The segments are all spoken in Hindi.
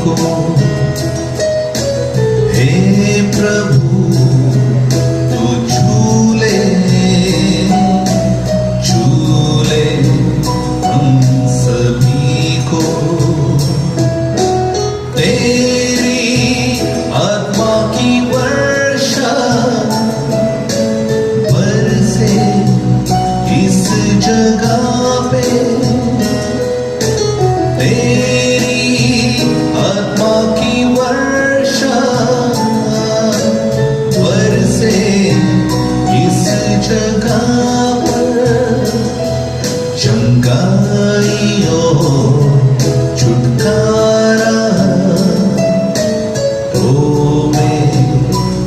को। हे प्रभु तू झूले झूले हम सभी को। तेरी आत्मा की वर्षा बरसे इस जगह पे। तेरी आत्मा की वर्षा बरसे इस जगह पर। चंगाई और छुटकारा तो में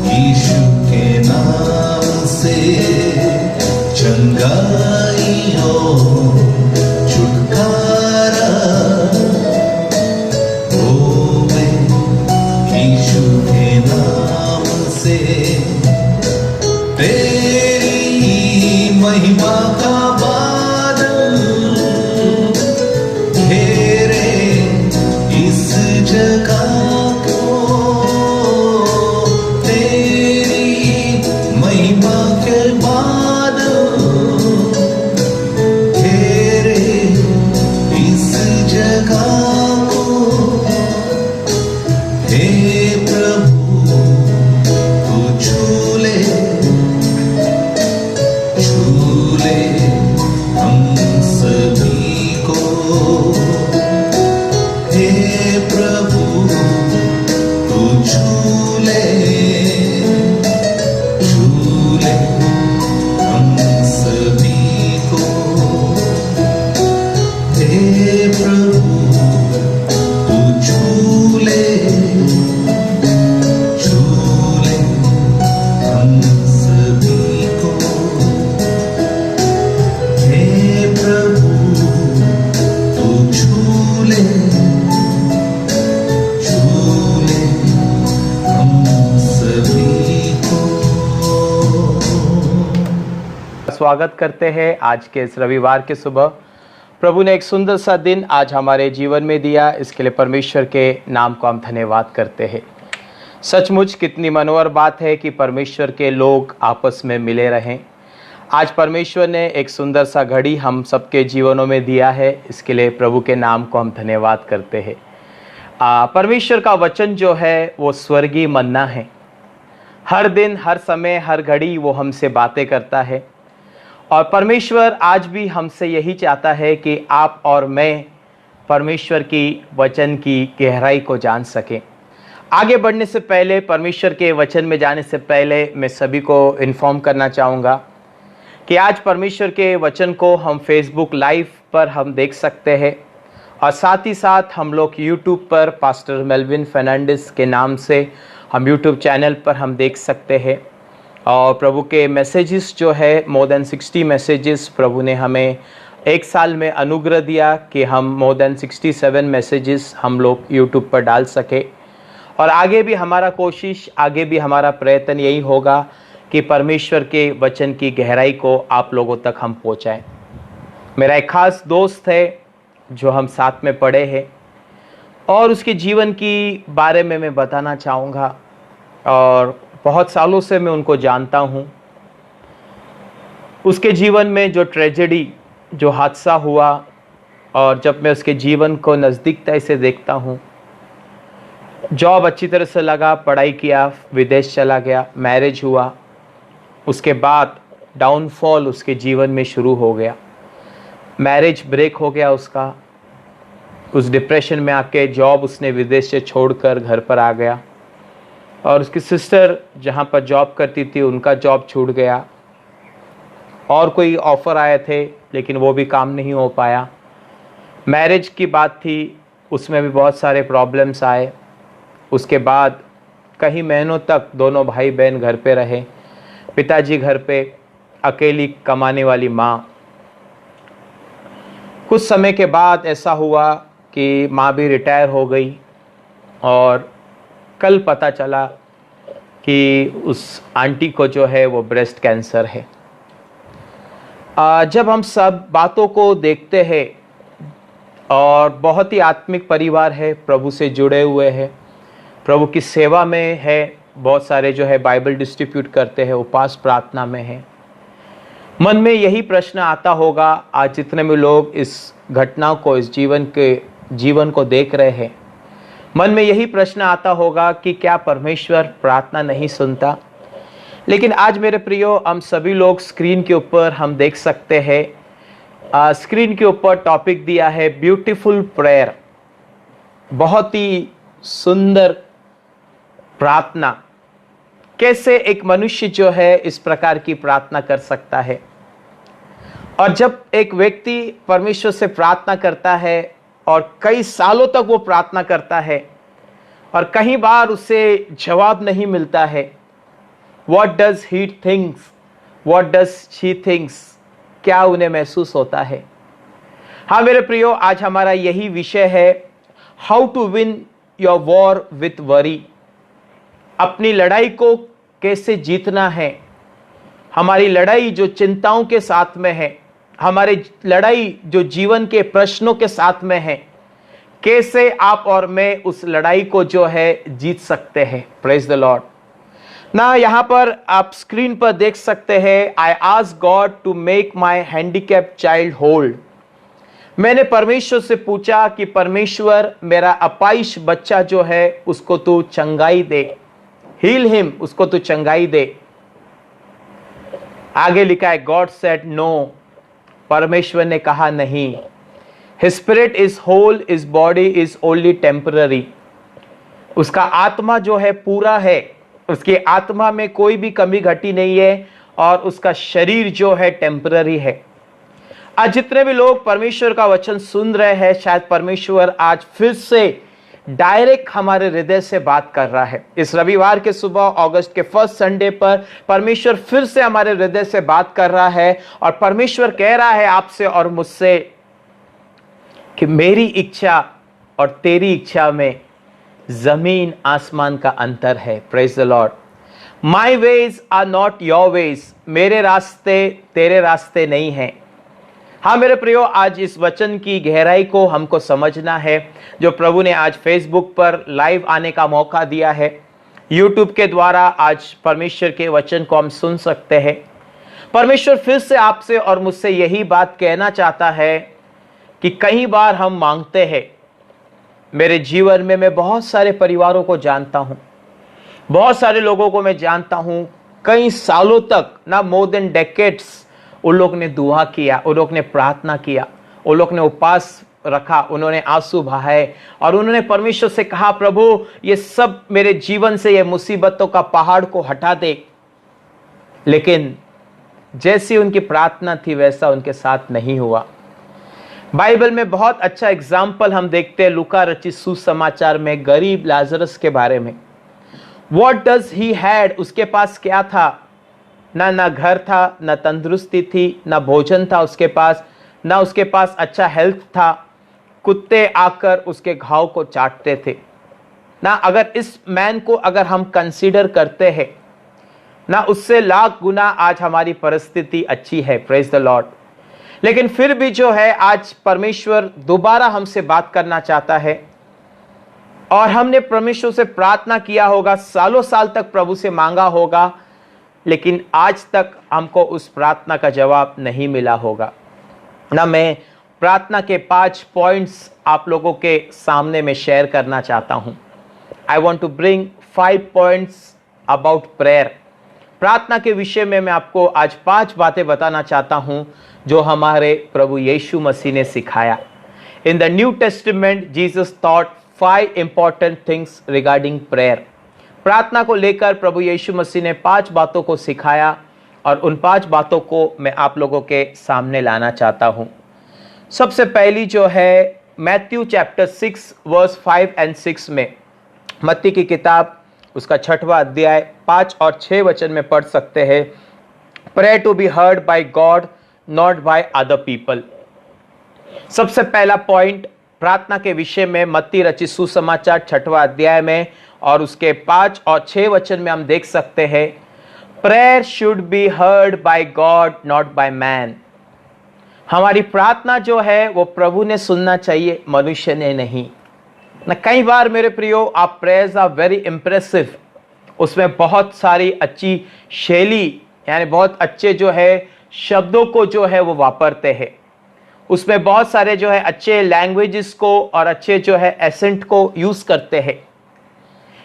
यीशु के नाम से। चंगाई और छुटकारा तो में यीशु के नाम से। तेरी महिमा का बादल घेरे इस जगह को। तेरी महिमा के बादल घेरे इस जगह को। हे प्रभु तू झूले झूले हम सभी को। हे प्रभु तू झूले झूले हम सभी को। हे प्रभु तू झूले झूले हम सभी को। हे प्रभु तू झूले झूले हम सभी को। स्वागत करते हैं आज के इस रविवार के सुबह। प्रभु ने एक सुंदर सा दिन आज हमारे जीवन में दिया, इसके लिए परमेश्वर के नाम को हम धन्यवाद करते हैं। सचमुच कितनी मनोहर बात है कि परमेश्वर के लोग आपस में मिले रहें। आज परमेश्वर ने एक सुंदर सा घड़ी हम सबके जीवनों में दिया है, इसके लिए प्रभु के नाम को हम धन्यवाद करते हैं। परमेश्वर का वचन जो है वो स्वर्गीय मन्ना है। हर दिन हर समय हर घड़ी वो हमसे बातें करता है और परमेश्वर आज भी हमसे यही चाहता है कि आप और मैं परमेश्वर की वचन की गहराई को जान सकें। आगे बढ़ने से पहले, परमेश्वर के वचन में जाने से पहले मैं सभी को इन्फॉर्म करना चाहूँगा कि आज परमेश्वर के वचन को हम फेसबुक लाइव पर हम देख सकते हैं और साथ ही साथ हम लोग यूट्यूब पर पास्टर मेलविन फर्नांडिस के नाम से हम यूट्यूब चैनल पर हम देख सकते हैं। और प्रभु के मैसेजेस जो है मोर देन 60 मैसेजेस प्रभु ने हमें एक साल में अनुग्रह दिया कि हम मोर देन 67 मैसेजेस हम लोग यूट्यूब पर डाल सके। और आगे भी हमारा कोशिश, आगे भी हमारा प्रयत्न यही होगा कि परमेश्वर के वचन की गहराई को आप लोगों तक हम पहुंचाएं। मेरा एक खास दोस्त है जो हम साथ में पढ़े हैं और उसके जीवन की बारे में मैं बताना चाहूँगा। और बहुत सालों से मैं उनको जानता हूँ। उसके जीवन में जो ट्रेजेडी, जो हादसा हुआ, और जब मैं उसके जीवन को नज़दीकता से देखता हूँ, जॉब अच्छी तरह से लगा, पढ़ाई किया, विदेश चला गया, मैरिज हुआ, उसके बाद डाउनफॉल उसके जीवन में शुरू हो गया। मैरिज ब्रेक हो गया उसका, उस डिप्रेशन में आके जॉब उसने विदेश से छोड़कर घर पर आ गया और उसकी सिस्टर जहाँ पर जॉब करती थी उनका जॉब छूट गया और कोई ऑफ़र आए थे लेकिन वो भी काम नहीं हो पाया। मैरिज की बात थी, उसमें भी बहुत सारे प्रॉब्लम्स आए। उसके बाद कई महीनों तक दोनों भाई बहन घर पे रहे, पिताजी घर पे, अकेली कमाने वाली माँ। कुछ समय के बाद ऐसा हुआ कि माँ भी रिटायर हो गई और कल पता चला कि उस आंटी को जो है वो ब्रेस्ट कैंसर है। जब हम सब बातों को देखते हैं और बहुत ही आत्मिक परिवार है, प्रभु से जुड़े हुए हैं, प्रभु की सेवा में है, बहुत सारे जो है बाइबल डिस्ट्रीब्यूट करते हैं, उपवास प्रार्थना में है। मन में यही प्रश्न आता होगा, आज जितने भी लोग इस घटना को, इस जीवन को देख रहे हैं, मन में यही प्रश्न आता होगा कि क्या परमेश्वर प्रार्थना नहीं सुनता। लेकिन आज मेरे प्रियो, हम सभी लोग स्क्रीन के ऊपर हम देख सकते हैं, स्क्रीन के ऊपर टॉपिक दिया है ब्यूटीफुल प्रेयर, बहुत ही सुंदर प्रार्थना। कैसे एक मनुष्य जो है इस प्रकार की प्रार्थना कर सकता है। और जब एक व्यक्ति परमेश्वर से प्रार्थना करता है और कई सालों तक वो प्रार्थना करता है और कई बार उसे जवाब नहीं मिलता है, What does he thinks? What does she thinks? क्या उन्हें महसूस होता है। हाँ मेरे प्रियो, आज हमारा यही विषय है, how to win your war with worry. अपनी लड़ाई को कैसे जीतना है। हमारी लड़ाई जो चिंताओं के साथ में है, हमारी लड़ाई जो जीवन के प्रश्नों के साथ में है, कैसे आप और मैं उस लड़ाई को जो है जीत सकते हैं। Praise the Lord. ना यहाँ पर आप स्क्रीन पर देख सकते हैं, I ask God to make my handicap child whole. मैंने परमेश्वर से पूछा कि परमेश्वर, मेरा अपाइश बच्चा जो है उसको तू चंगाई दे, हील हिम, उसको तू चंगाई दे। आगे लिखा है, गॉड सेड नो, परमेश्वर ने कहा नहीं। His spirit is whole, his body is only temporary. उसका आत्मा जो है पूरा है, उसकी आत्मा में कोई भी कमी घटी नहीं है और उसका शरीर जो है टेम्पररी है। आज जितने भी लोग परमेश्वर का वचन सुन रहे हैं, शायद परमेश्वर आज फिर से डायरेक्ट हमारे हृदय से बात कर रहा है। इस रविवार के सुबह, अगस्त के फर्स्ट संडे पर परमेश्वर फिर से हमारे हृदय से बात कर रहा है और परमेश्वर कह रहा है आपसे और मुझसे कि मेरी इच्छा और तेरी इच्छा में जमीन आसमान का अंतर है। Praise the Lord. My ways are not your ways, मेरे रास्ते तेरे रास्ते नहीं हैं। हाँ मेरे प्रियो, आज इस वचन की गहराई को हमको समझना है, जो प्रभु ने आज फेसबुक पर लाइव आने का मौका दिया है। यूट्यूब के द्वारा आज परमेश्वर के वचन को हम सुन सकते हैं। परमेश्वर फिर से आपसे और मुझसे यही बात कहना चाहता है कि कई बार हम मांगते हैं। मेरे जीवन में मैं बहुत सारे परिवारों को जानता हूं, बहुत सारे लोगों को मैं जानता हूं, कई सालों तक, ना मोर देन डेकेड्स, उन लोग ने दुआ किया, उन लोग ने प्रार्थना किया, उन लोग ने उपवास रखा, उन्होंने आंसू बहाए और उन्होंने परमेश्वर से कहा, प्रभु ये सब मेरे जीवन से, ये मुसीबतों का पहाड़ को हटा दे। लेकिन जैसी उनकी प्रार्थना थी वैसा उनके साथ नहीं हुआ। बाइबल में बहुत अच्छा एग्जाम्पल हम देखते हैं लूका रचित सुसमाचार में, गरीब लाजरस के बारे में। What does he had? उसके पास क्या था? ना घर था, ना तंदुरुस्ती थी, ना भोजन था उसके पास, ना उसके पास अच्छा हेल्थ था। कुत्ते आकर उसके घाव को चाटते थे ना। अगर इस मैन को अगर हम कंसीडर करते हैं ना, उससे लाख गुना आज हमारी परिस्थिति अच्छी है। Praise the Lord. लेकिन फिर भी जो है आज परमेश्वर दोबारा हमसे बात करना चाहता है और हमने परमेश्वर से प्रार्थना किया होगा, सालों साल तक प्रभु से मांगा होगा, लेकिन आज तक हमको उस प्रार्थना का जवाब नहीं मिला होगा ना। मैं प्रार्थना के 5 पॉइंट्स आप लोगों के सामने में शेयर करना चाहता हूं। I want to bring 5 points about prayer. प्रार्थना के विषय में मैं आपको आज 5 बातें बताना चाहता हूं जो हमारे प्रभु यीशु मसीह ने सिखाया। In the new testament Jesus taught 5 important things regarding prayer. प्रार्थना को लेकर प्रभु यीशु मसीह ने 5 बातों को सिखाया और उन 5 बातों को मैं आप लोगों के सामने लाना चाहता हूं। सबसे पहली जो है, मैथ्यू चैप्टर 6 वर्स 5 एंड 6 में, मत्ती की किताब उसका 6वां अध्याय 5 और 6 वचन में पढ़ सकते हैं, pray to be heard by God not by other people. सबसे पहला पॉइंट प्रार्थना के विषय में मत्ती रचित सुसमाचार 6वां अध्याय में और उसके 5 और 6 वचन में हम देख सकते हैं, prayer should be heard by God not by man. हमारी प्रार्थना जो है वो प्रभु ने सुनना चाहिए, मनुष्य ने नहीं ना। कई बार मेरे प्रियो, आप प्रेयर्स आर वेरी इंप्रेसिव, उसमें बहुत सारी अच्छी शैली यानी बहुत अच्छे जो है शब्दों को जो है वो वापरते हैं, उसमें बहुत सारे जो है अच्छे लैंग्वेजेस को और अच्छे जो है एसेंट को यूज करते हैं।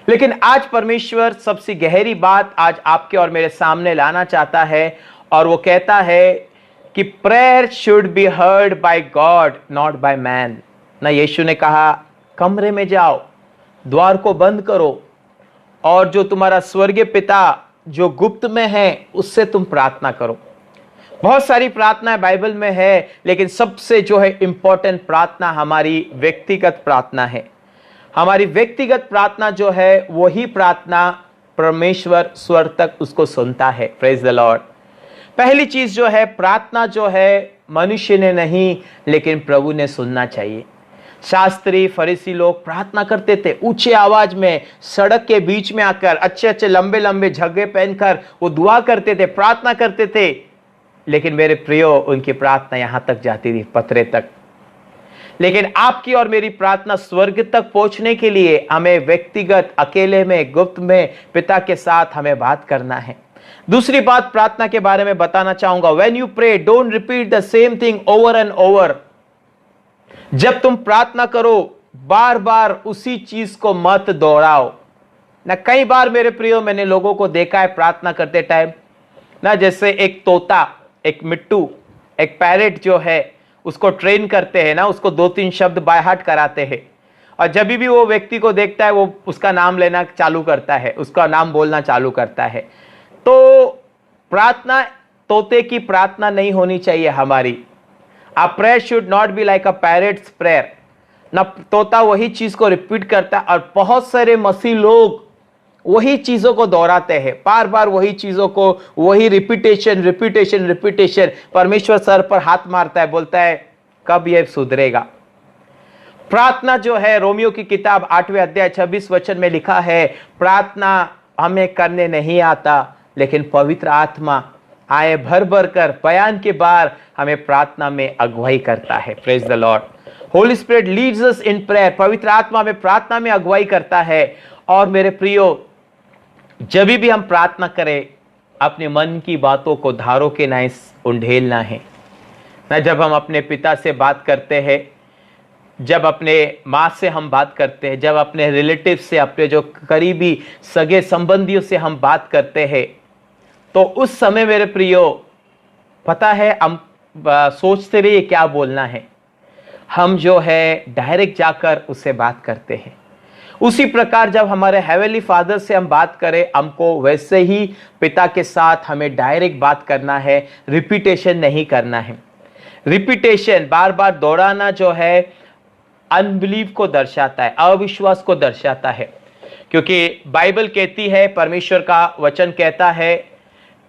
लेकिन आज परमेश्वर सबसे गहरी बात आज आपके और मेरे सामने लाना चाहता है, और वो कहता है कि prayer should be heard by God not by man. ना यीशु ने कहा कमरे में जाओ, द्वार को बंद करो, और जो तुम्हारा स्वर्गीय पिता जो गुप्त में है उससे तुम प्रार्थना करो। बहुत सारी प्रार्थनाएं बाइबल में है, लेकिन सबसे जो है इंपॉर्टेंट प्रार्थना हमारी व्यक्तिगत प्रार्थना है। हमारी व्यक्तिगत प्रार्थना जो है वही प्रार्थना परमेश्वर स्वर्ग तक उसको सुनता है। Praise the Lord. पहली चीज जो है, प्रार्थना जो है मनुष्य ने नहीं लेकिन प्रभु ने सुनना चाहिए। शास्त्री फरीसी लोग प्रार्थना करते थे ऊंचे आवाज में, सड़क के बीच में आकर अच्छे अच्छे लंबे लंबे झग्गे पहनकर वो दुआ करते थे, प्रार्थना करते थे। लेकिन मेरे प्रियो, उनकी प्रार्थना यहां तक जाती थी, पत्रे तक। लेकिन आपकी और मेरी प्रार्थना स्वर्ग तक पहुंचने के लिए हमें व्यक्तिगत, अकेले में, गुप्त में पिता के साथ हमें बात करना है। दूसरी बात प्रार्थना के बारे में बताना चाहूंगा, when you pray don't repeat the same thing over and over. जब तुम प्रार्थना करो बार बार उसी चीज को मत दोहराओ ना। कई बार मेरे प्रियो, मैंने लोगों को देखा है प्रार्थना करते टाइम ना, जैसे एक तोता, एक मिट्टू, एक पैरेट जो है उसको ट्रेन करते हैं ना, उसको 2-3 शब्द बाय हार्ट कराते हैं, और जब भी वो व्यक्ति को देखता है वो उसका नाम लेना चालू करता है, उसका नाम बोलना चालू करता है। तो प्रार्थना तोते की प्रार्थना नहीं होनी चाहिए हमारी। A prayer should not be like a parrot's prayer। ना तोता वही चीज को रिपीट करता है, और बहुत सारे मसीह लोग वही चीजों को दोहराते हैं, बार बार वही चीजों को, वही रिपीटेशन रिपीटेशन रिपीटेशन। परमेश्वर सर पर हाथ मारता है, बोलता है कब यह सुधरेगा। प्रार्थना जो है, रोमियो की किताब 8वें अध्याय 26 वचन में लिखा है, प्रार्थना हमें करने नहीं आता, लेकिन पवित्र आत्मा आए भर भर कर बयान के बार हमें प्रार्थना में अगुवाई करता है। Praise the Lord. Holi spirit leads us in prayer. पवित्र आत्मा में प्रार्थना में अगुवाई करता है। और मेरे प्रियो, जब भी हम प्रार्थना करें, अपने मन की बातों को धारों के नाई उंडेलना है ना। जब हम अपने पिता से बात करते हैं, जब अपने माँ से हम बात करते हैं, जब अपने रिलेटिव से, अपने जो करीबी सगे संबंधियों से हम बात करते हैं, तो उस समय मेरे प्रियो, पता है हम सोचते रहिए क्या बोलना है, हम जो है डायरेक्ट जाकर उससे बात करते हैं। उसी प्रकार जब हमारे हेवनली फादर से हम बात करें, हमको वैसे ही पिता के साथ हमें डायरेक्ट बात करना है, रिपीटेशन नहीं करना है। रिपीटेशन, बार बार दोहराना जो है अनबिलीव को दर्शाता है, अविश्वास को दर्शाता है। क्योंकि बाइबल कहती है, परमेश्वर का वचन कहता है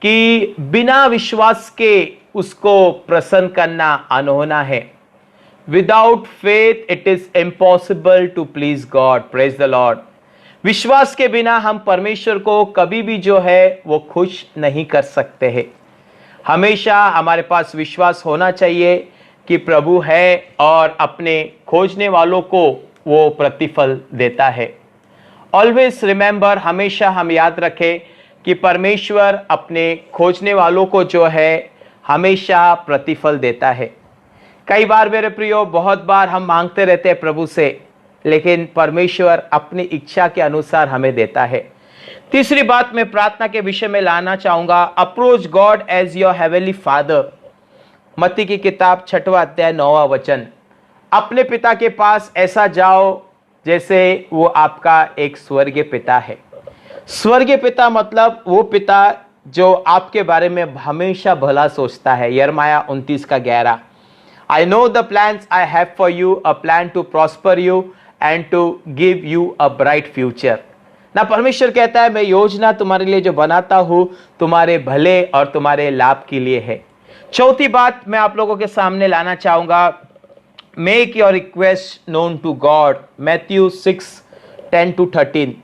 कि बिना विश्वास के उसको प्रसन्न करना अनहोना है। Without faith it is impossible to please God. Praise the Lord. विश्वास के बिना हम परमेश्वर को कभी भी जो है वो खुश नहीं कर सकते हैं। हमेशा हमारे पास विश्वास होना चाहिए कि प्रभु है और अपने खोजने वालों को वो प्रतिफल देता है। ऑलवेज रिमेंबर, हमेशा हम याद रखें कि परमेश्वर अपने खोजने वालों को जो है हमेशा प्रतिफल देता है। कई बार मेरे प्रियो, बहुत बार हम मांगते रहते हैं प्रभु से, लेकिन परमेश्वर अपनी इच्छा के अनुसार हमें देता है। तीसरी बात मैं प्रार्थना के विषय में लाना चाहूंगा, approach God as your heavenly father. Matti की किताब 6वां अध्याय 9वां वचन। अपने पिता के पास ऐसा जाओ जैसे वो आपका एक स्वर्गीय पिता है। स्वर्गीय पिता मतलब वो पिता जो आपके बारे में हमेशा भला सोचता है। यिर्मयाह 29:11। I know the plans I have for you, a plan to prosper you and to give you a bright future। ना परमेश्वर कहता है, मैं योजना तुम्हारे लिए जो बनाता हूं तुम्हारे भले और तुम्हारे लाभ के लिए है। चौथी बात मैं आप लोगों के सामने लाना चाहूंगा, make your request known to God. Matthew 6:10-13।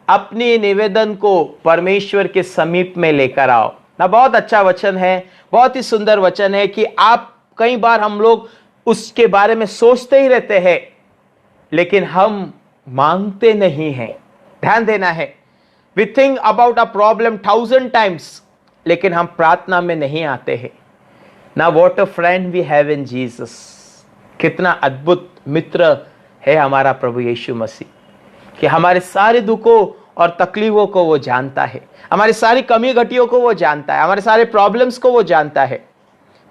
अपनी निवेदन को परमेश्वर के समीप में लेकर आओ। ना बहुत अच्छा वचन है, बहुत ही सुंदर वचन है कि आप कई बार हम लोग उसके बारे में सोचते ही रहते हैं, लेकिन हम मांगते नहीं हैं। ध्यान देना है, we think about a problem 1000 times, लेकिन हम प्रार्थना में नहीं आते हैं ना। What a friend we have in Jesus, कितना अद्भुत मित्र है हमारा प्रभु यीशु मसीह, कि हमारे सारे दुखों और तकलीफों को वो जानता है, हमारी सारी कमी घटियों को वो जानता है, हमारे सारे प्रॉब्लम्स को वो जानता है।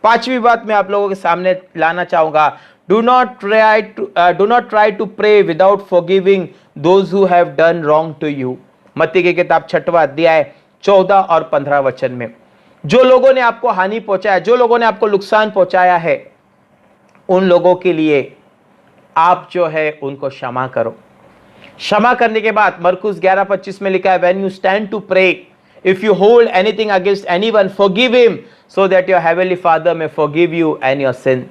पांचवी बात मैं आप लोगों के सामने लाना चाहूंगा, do not try to pray without forgiving those who have done wrong to you. Matti की किताब 6वां अध्याय 14 और 15 वचन में, जो लोगों ने आपको हानि पहुंचाया, जो लोगों ने आपको नुकसान पहुंचाया है, उन लोगों के लिए आप जो है उनको क्षमा करो। क्षमा करने के बाद मरकुस 11:25 में लिखा है, when you stand to pray, if you hold anything against anyone, forgive him so that your heavenly father may forgive you and your sin.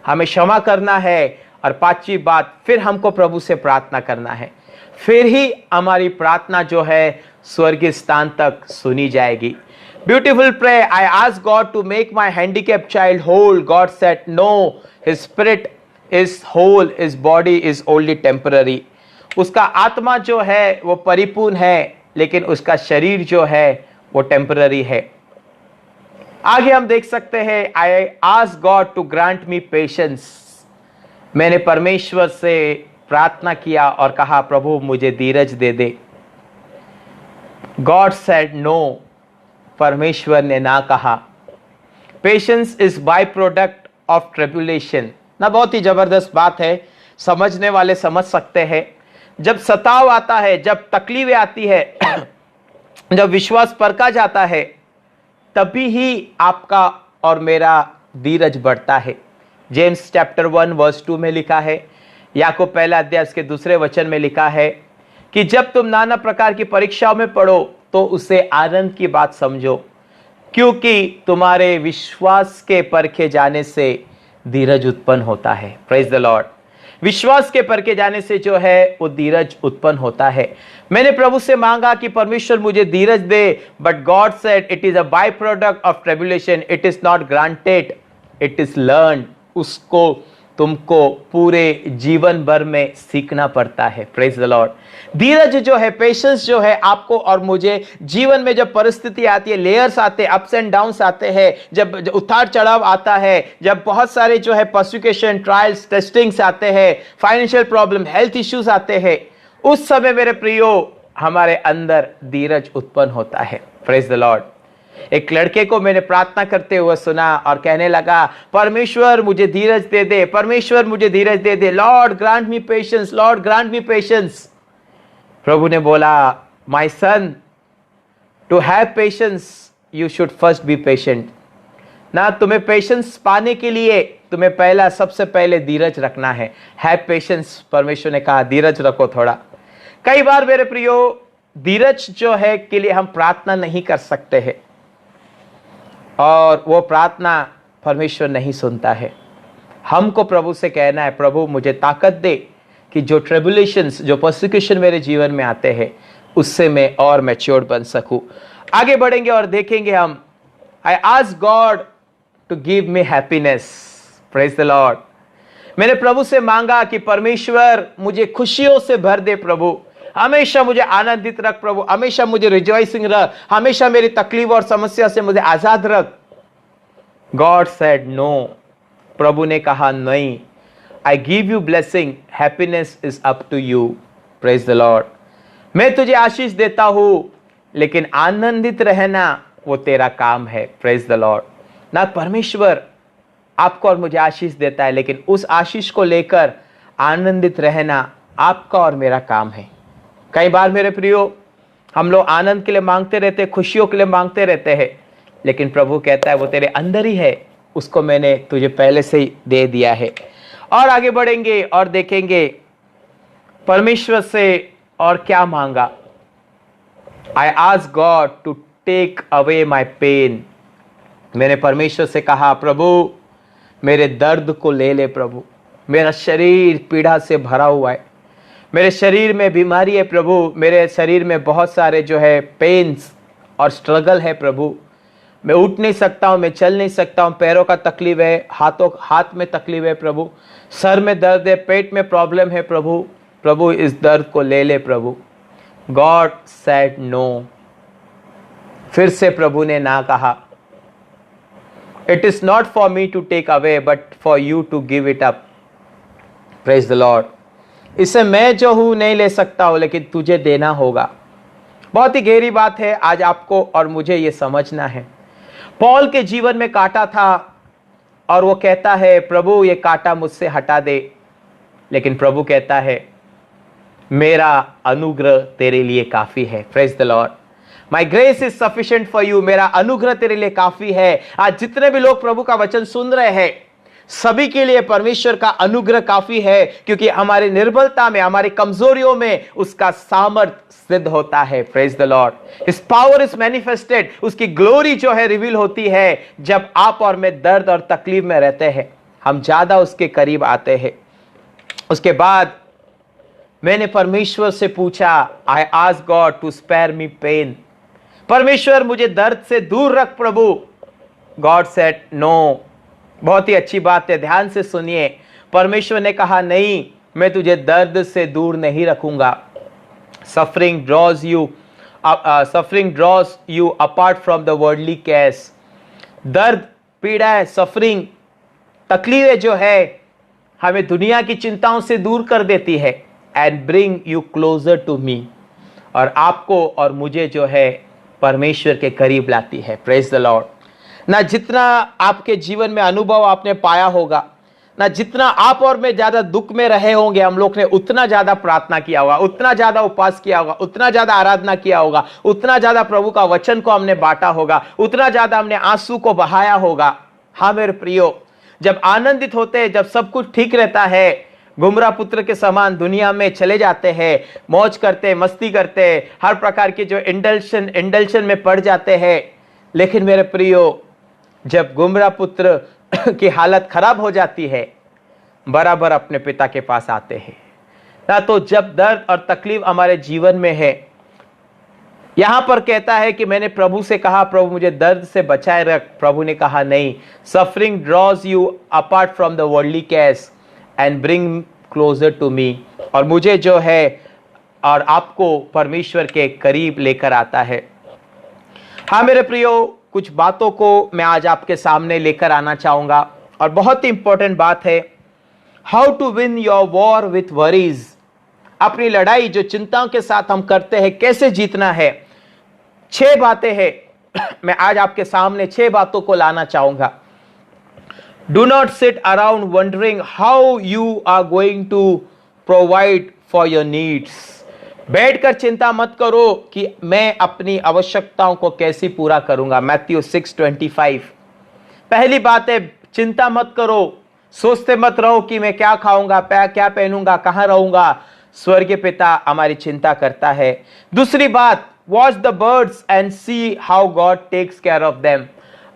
हमें क्षमा करना है। और पांचवी बात, फिर हमको प्रभु से प्रार्थना करना है, फिर ही हमारी प्रार्थना जो है स्वर्गीय स्थान तक सुनी जाएगी। Beautiful prayer, I ask God to make my handicapped child whole. God said no, his spirit is whole, his body is only temporary. उसका आत्मा जो है वो परिपूर्ण है, लेकिन उसका शरीर जो है वो टेम्पररी है। आगे हम देख सकते हैं, I ask God to grant me patience. मैंने परमेश्वर से प्रार्थना किया और कहा, प्रभु मुझे धीरज दे दे। गॉड सेड नो, परमेश्वर ने ना कहा। Patience is byproduct of tribulation. ना बहुत ही जबरदस्त बात है, समझने वाले समझ सकते हैं। जब सताव आता है, जब तकलीफें आती है, जब विश्वास परखा जाता है, तभी ही आपका और मेरा धीरज बढ़ता है। जेम्स चैप्टर 1 वर्स 2 में लिखा है, याकूब 1 अध्याय उसके 2 वचन में लिखा है कि जब तुम नाना प्रकार की परीक्षाओं में पड़ो तो उसे आनंद की बात समझो, क्योंकि तुम्हारे विश्वास के परखे जाने से धीरज उत्पन्न होता है। Praise the Lord. विश्वास के परखे जाने से जो है वो धीरज उत्पन्न होता है। मैंने प्रभु से मांगा कि परमेश्वर मुझे धीरज दे, but God said it is a byproduct of tribulation, it is not granted, it is learn. उसको तुमको पूरे जीवन भर में सीखना पड़ता है। Praise the Lord. धीरज जो है, पेशेंस जो है, आपको और मुझे जीवन में जब परिस्थिति आती है, लेयर्स आते हैं, अप्स एंड डाउन्स आते हैं, जब उतार चढ़ाव आता है, जब बहुत सारे जो है परसिक्यूशन, ट्रायल्स, टेस्टिंग्स आते हैं, फाइनेंशियल प्रॉब्लम, हेल्थ इश्यूज आते हैं, उस समय मेरे प्रियो हमारे अंदर धीरज उत्पन्न होता है। Praise the Lord. एक लड़के को मैंने प्रार्थना करते हुए सुना और कहने लगा, परमेश्वर मुझे धीरज दे दे, परमेश्वर मुझे धीरज दे दे, lord grant me patience, lord grant me patience. प्रभु ने बोला, my son, to have patience you should first be patient. ना, तुम्हें पेशेंस पाने के लिए तुम्हें पहला, सबसे पहले धीरज रखना है। हैव पेशेंस, परमेश्वर ने कहा धीरज रखो थोड़ा। कई बार मेरे प्रियो धीरज जो है के लिए हम प्रार्थना नहीं कर सकते हैं और वो प्रार्थना परमेश्वर नहीं सुनता है। हमको प्रभु से कहना है, प्रभु मुझे ताकत दे कि जो ट्रिब्यूलेशंस, जो परसिक्यूशन मेरे जीवन में आते हैं, उससे मैं और मैच्योर बन सकूं। आगे बढ़ेंगे और देखेंगे हम, I ask God to give me happiness. Praise the Lord. मैंने प्रभु से मांगा कि परमेश्वर मुझे खुशियों से भर दे, प्रभु हमेशा मुझे आनंदित रख, प्रभु हमेशा मुझे रिजॉइसिंग रख, हमेशा मेरी तकलीफ और समस्या से मुझे आजाद रख। गॉड सेड नो, प्रभु ने कहा नहीं, I give you blessing, happiness is up to you. Praise the Lord. मैं तुझे आशीष देता हूं, लेकिन आनंदित रहना वो तेरा काम है। Praise the Lord. ना, परमेश्वर आपको और मुझे आशीष देता है, लेकिन उस आशीष को लेकर आनंदित रहना आपका और मेरा काम है। कई बार मेरे प्रियो हम लोग आनंद के लिए मांगते रहते हैं, खुशियों के लिए मांगते रहते हैं, लेकिन प्रभु कहता है वो तेरे अंदर ही है, उसको मैंने तुझे पहले से ही दे दिया है। और आगे बढ़ेंगे और देखेंगे परमेश्वर से और क्या मांगा। I ask God to take away my pain. मैंने परमेश्वर से कहा, प्रभु मेरे दर्द को ले ले, प्रभु मेरा शरीर पीड़ा से भरा हुआ है, मेरे शरीर में बीमारी है प्रभु, मेरे शरीर में बहुत सारे जो है पेन्स और स्ट्रगल है प्रभु, मैं उठ नहीं सकता हूं, मैं चल नहीं सकता हूं, पैरों का तकलीफ है, हाथ में तकलीफ है प्रभु, सर में दर्द है, पेट में प्रॉब्लम है प्रभु, प्रभु इस दर्द को ले ले प्रभु। गॉड सेड नो, फिर से प्रभु ने ना कहा। It is not for me to take away but for you to give it up. Praise the Lord. इसे मैं जो हूं नहीं ले सकता हूं, लेकिन तुझे देना होगा। बहुत ही गहरी बात है, आज आपको और मुझे यह समझना है। पौल के जीवन में कांटा था और वो कहता है प्रभु ये कांटा मुझसे हटा दे, लेकिन प्रभु कहता है मेरा अनुग्रह तेरे लिए काफी है। Praise the Lord. My grace is sufficient for you. मेरा अनुग्रह तेरे लिए काफी है। आज जितने भी लोग प्रभु का वचन सुन रहे हैं, सभी के लिए परमेश्वर का अनुग्रह काफी है, क्योंकि हमारी निर्बलता में, हमारी कमजोरियों में उसका सामर्थ्य सिद्ध होता है। Praise the Lord. His power is manifested. उसकी ग्लोरी जो है रिवील होती है जब आप और मैं दर्द और तकलीफ में रहते हैं, हम ज्यादा उसके करीब आते हैं। उसके बाद मैंने परमेश्वर से पूछा, I asked God to spare me pain. परमेश्वर मुझे दर्द से दूर रख प्रभु। God said no. बहुत ही अच्छी बात है, ध्यान से सुनिए। परमेश्वर ने कहा नहीं, मैं तुझे दर्द से दूर नहीं रखूंगा। Suffering draws you apart from the worldly cares. दर्द, पीड़ा, सफरिंग, तकलीफें जो है हमें दुनिया की चिंताओं से दूर कर देती है। And bring you closer to me, और आपको और मुझे जो है परमेश्वर के करीब लाती है। Praise the Lord. ना जितना आपके जीवन में अनुभव आपने पाया होगा, ना जितना आप और मैं ज्यादा दुख में रहे होंगे, हम लोग ने उतना ज्यादा प्रार्थना किया होगा, उतना ज्यादा उपवास किया होगा, उतना ज्यादा आराधना किया होगा, उतना ज्यादा प्रभु का वचन को हमने बांटा होगा, उतना ज्यादा हमने आंसू को बहाया होगा। हाँ मेरे प्रियो, जब आनंदित होते हैं, जब सब कुछ ठीक रहता है, गुमराह पुत्र के समान दुनिया में चले जाते हैं, मौज करते, मस्ती करते, हर प्रकार के जो इंडल्शन में पड़ जाते हैं। लेकिन मेरे प्रियो, जब गुमराह पुत्र की हालत खराब हो जाती है, बराबर अपने पिता के पास आते हैं। ना तो जब दर्द और तकलीफ हमारे जीवन में है, यहां पर कहता है कि मैंने प्रभु से कहा प्रभु मुझे दर्द से बचाए रख। प्रभु ने कहा नहीं, suffering draws you apart from the worldly cares and bring closer to me. और मुझे जो है और आपको परमेश्वर के करीब लेकर आता है। हाँ मेरे प्रियो, कुछ बातों को मैं आज आपके सामने लेकर आना चाहूंगा, और बहुत ही इंपॉर्टेंट बात है, how to win your war with worries. अपनी लड़ाई जो चिंताओं के साथ हम करते हैं, कैसे जीतना है। 6 बातें हैं। मैं आज आपके सामने 6 बातों को लाना चाहूंगा। Do not sit around wondering how you are going to provide for your needs. बैठकर चिंता मत करो कि मैं अपनी आवश्यकताओं को कैसे पूरा करूंगा। मैथ्यू 6:25। पहली बात है, चिंता मत करो, सोचते मत रहो कि मैं क्या खाऊंगा, क्या पहनूंगा, कहां रहूंगा। स्वर्गीय पिता हमारी चिंता करता है। दूसरी बात, watch the birds and see how God takes care of them.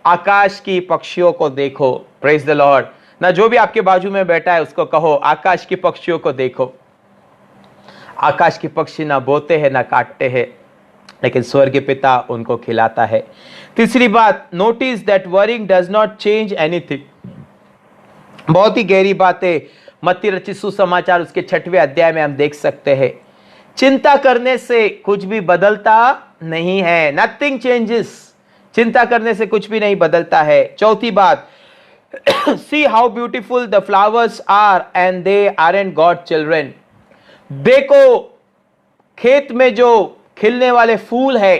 आकाश की पक्षियों को देखो। Praise the Lord. ना जो भी आपके बाजू में बैठा है उसको कहो, आकाश की पक्षियों को देखो। आकाश के पक्षी ना बोते हैं ना काटते हैं, लेकिन स्वर्गीय पिता उनको खिलाता है। तीसरी बात, notice that worrying does not change anything. बहुत ही गहरी बात है। मत्ती रचित सुसमाचार उसके 6वें अध्याय में हम देख सकते हैं, चिंता करने से कुछ भी बदलता नहीं है। Nothing changes. चिंता करने से कुछ भी नहीं बदलता है। चौथी बात, see how beautiful the flowers are and they aren't God children. देखो खेत में जो खिलने वाले फूल है,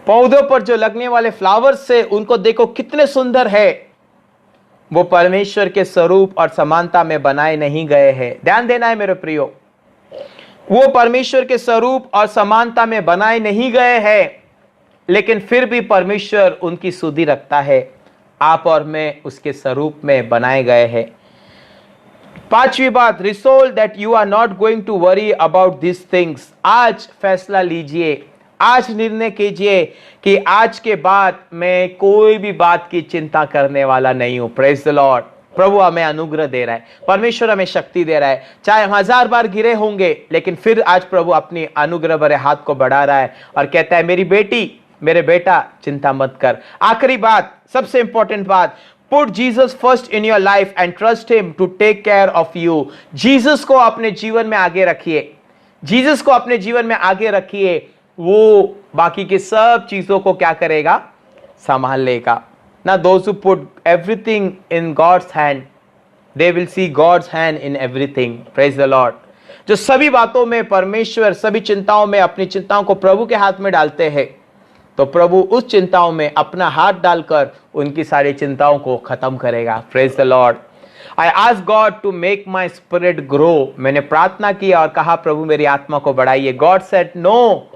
पौधों पर जो लगने वाले फ्लावर्स से, उनको देखो कितने सुंदर है। वो परमेश्वर के स्वरूप और समानता में बनाए नहीं गए हैं। ध्यान देना है मेरे प्रियो, वो परमेश्वर के स्वरूप और समानता में बनाए नहीं गए हैं, लेकिन फिर भी परमेश्वर उनकी सुधि रखता है। आप और मैं उसके स्वरूप में बनाए गए हैं। पांचवी बात, resolve that you are not going to worry about this things. आज फैसला लीजिए, आज निर्णय कीजिए कि आज के बाद मैं कोई भी बात की चिंता करने वाला नहीं हूं। Praise the Lord. प्रभु हमें अनुग्रह दे रहा है, परमेश्वर हमें शक्ति दे रहा है। चाहे हम 1000 बार गिरे होंगे, लेकिन फिर आज प्रभु अपनी अनुग्रह भरे हाथ को बढ़ा रहा है और कहता है, मेरी बेटी मेरे बेटा चिंता मत कर। आखिरी बात, सबसे इंपॉर्टेंट बात, put Jesus first in your life and trust him to take care of you. Jesus को अपने जीवन में आगे रखिए, जीसस को अपने जीवन में आगे रखिए, वो बाकी की सब चीजों को क्या करेगा, संभाल लेगा ना। Those who put everything in God's hand, they will see God's hand in everything. Praise the Lord. जो सभी बातों में परमेश्वर, सभी चिंताओं में अपनी चिंताओं को प्रभु के हाथ में डालते हैं, तो प्रभु उस चिंताओं में अपना हाथ डालकर उनकी सारी चिंताओं को खत्म करेगा। Praise the Lord. I ask God to make my spirit grow. मैंने प्रार्थना की और कहा प्रभु मेरी आत्मा को बढ़ाइए। God said no,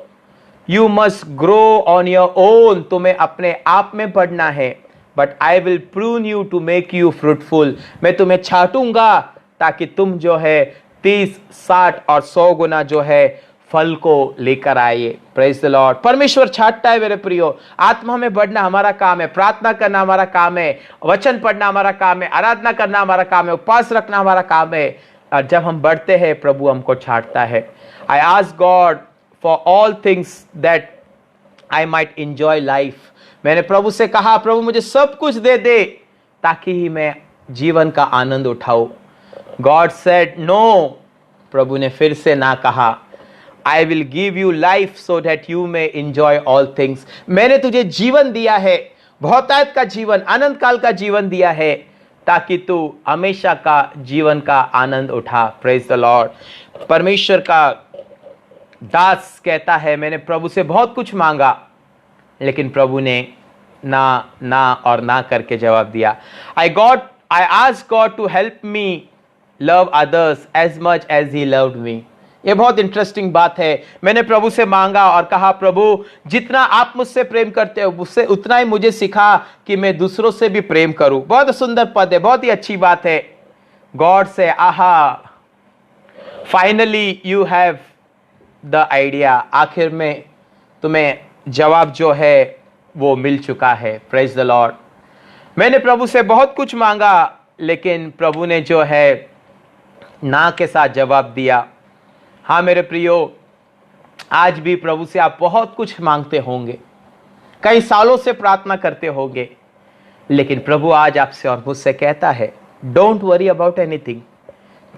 you must grow on your own. तुम्हें अपने आप में बढ़ना है, but I will prune you to make you fruitful. मैं तुम्हें छांटूंगा ताकि तुम जो है 30, 60 और 100 गुना जो है फल को लेकर आइए। Praise the Lord. परमेश्वर छांटता है मेरे प्रियो। आत्मा में बढ़ना हमारा काम है, प्रार्थना करना हमारा काम है, वचन पढ़ना हमारा काम है, आराधना करना हमारा काम है, उपवास रखना हमारा काम है। और जब हम बढ़ते हैं प्रभु हमको छांटता है। आई ask God for all things that I might enjoy life. मैंने प्रभु से कहा प्रभु मुझे सब कुछ दे दे ताकि ही मैं जीवन का आनंद उठाऊं। God said no. प्रभु ने फिर से ना कहा। I will give you life so that you may enjoy all things. मैंने तुझे जीवन दिया है, बहुतायत का जीवन, अनंत काल का जीवन दिया है, ताकि तू हमेशा का जीवन का आनंद उठा। Praise the Lord. परमेश्वर का दास कहता है मैंने प्रभु से बहुत कुछ मांगा, लेकिन प्रभु ने ना ना और ना करके जवाब दिया। I asked God to help me love others as much as he loved me. ये बहुत इंटरेस्टिंग बात है। मैंने प्रभु से मांगा और कहा प्रभु जितना आप मुझसे प्रेम करते हो उससे उतना ही मुझे सिखा कि मैं दूसरों से भी प्रेम करूं। बहुत सुंदर पद है, बहुत ही अच्छी बात है। गॉड से आहा, finally you have the idea. आखिर में तुम्हें जवाब जो है वो मिल चुका है। Praise the Lord. मैंने प्रभु से बहुत कुछ मांगा, लेकिन प्रभु ने जो है ना के साथ जवाब दिया। हाँ मेरे प्रियो, आज भी प्रभु से आप बहुत कुछ मांगते होंगे, कई सालों से प्रार्थना करते होंगे, लेकिन प्रभु आज आपसे और मुझसे कहता है don't worry about anything,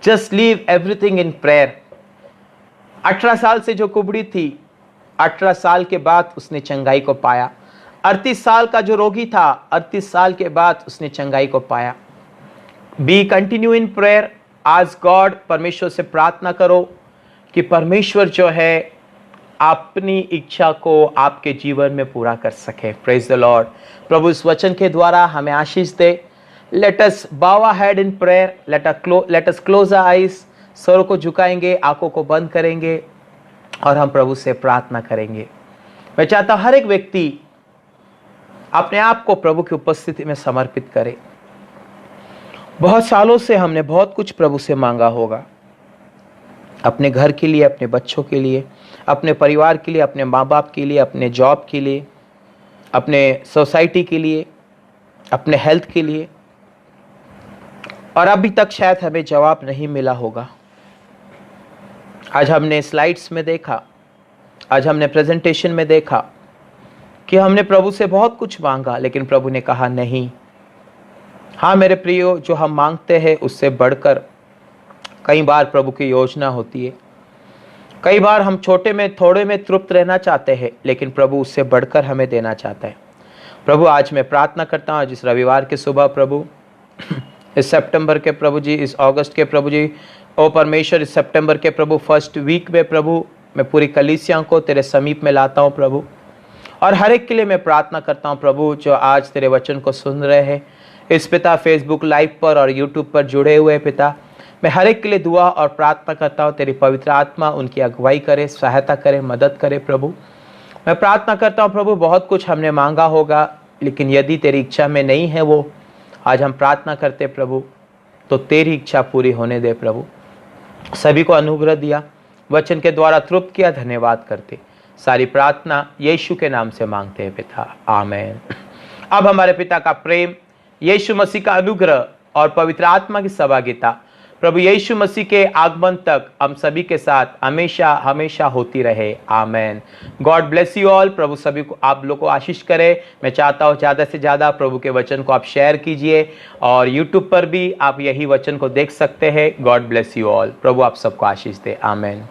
just leave everything in prayer. 18 साल से जो कुबड़ी थी, 18 साल के बाद उसने चंगाई को पाया। 38 साल का जो रोगी था, 38 साल के बाद उसने चंगाई को पाया। B continue in prayer. आज गॉड, परमेश्वर से प्रार्थना करो कि परमेश्वर जो है अपनी इच्छा को आपके जीवन में पूरा कर सके। Praise the Lord. प्रभु इस वचन के द्वारा हमें आशीष दे। Let us bow our head in prayer, let us close our eyes. सर को झुकाएंगे, आंखों को बंद करेंगे और हम प्रभु से प्रार्थना करेंगे। मैं चाहता हूं हर एक व्यक्ति अपने आप को प्रभु की उपस्थिति में समर्पित करे। बहुत सालों से हमने बहुत कुछ प्रभु से मांगा होगा, अपने घर के लिए, अपने बच्चों के लिए, अपने परिवार के लिए, अपने माँ बाप के लिए, अपने जॉब के लिए, अपने सोसाइटी के लिए, अपने हेल्थ के लिए, और अभी तक शायद हमें जवाब नहीं मिला होगा। आज हमने स्लाइड्स में देखा, आज हमने प्रेजेंटेशन में देखा कि हमने प्रभु से बहुत कुछ मांगा, लेकिन प्रभु ने कहा नहीं। हाँ मेरे प्रियो, जो हम मांगते हैं उससे बढ़कर कई बार प्रभु की योजना होती है। कई बार हम छोटे में, थोड़े में तृप्त रहना चाहते हैं, लेकिन प्रभु उससे बढ़कर हमें देना चाहता है। प्रभु आज मैं प्रार्थना करता हूँ जिस रविवार के सुबह प्रभु, इस सितंबर के प्रभु जी, इस अगस्त के प्रभु जी, ओ परमेश्वर इस सितंबर के प्रभु फर्स्ट वीक में प्रभु मैं पूरी कलीसिया को तेरे समीप में लाता हूँ प्रभु। और हर एक के लिए मैं प्रार्थना करता हूँ प्रभु जो आज तेरे वचन को सुन रहे हैं, इस पिता फेसबुक लाइव पर और यूट्यूब पर जुड़े हुए पिता, मैं हर एक के लिए दुआ और प्रार्थना करता हूँ तेरी पवित्र आत्मा उनकी अगुवाई करे, सहायता करे, मदद करे प्रभु। मैं प्रार्थना करता हूँ प्रभु बहुत कुछ हमने मांगा होगा, लेकिन यदि तेरी इच्छा में नहीं है वो आज हम प्रार्थना करते प्रभु, तो तेरी इच्छा पूरी होने दे प्रभु। सभी को अनुग्रह दिया, वचन के द्वारा तृप्त किया, धन्यवाद करते। सारी प्रार्थना यीशु के नाम से मांगते हैं पिता, आमीन। अब हमारे पिता का प्रेम, यीशु मसीह का अनुग्रह और पवित्र आत्मा की सहभागिता प्रभु यीशु मसीह के आगमन तक हम सभी के साथ हमेशा हमेशा होती रहे। Amen. God bless you all. प्रभु सभी को आप लोग को आशीष करे। मैं चाहता हूँ ज़्यादा से ज़्यादा प्रभु के वचन को आप शेयर कीजिए और यूट्यूब पर भी आप यही वचन को देख सकते हैं। God bless you all. प्रभु आप सबको आशीष दे। आमेन।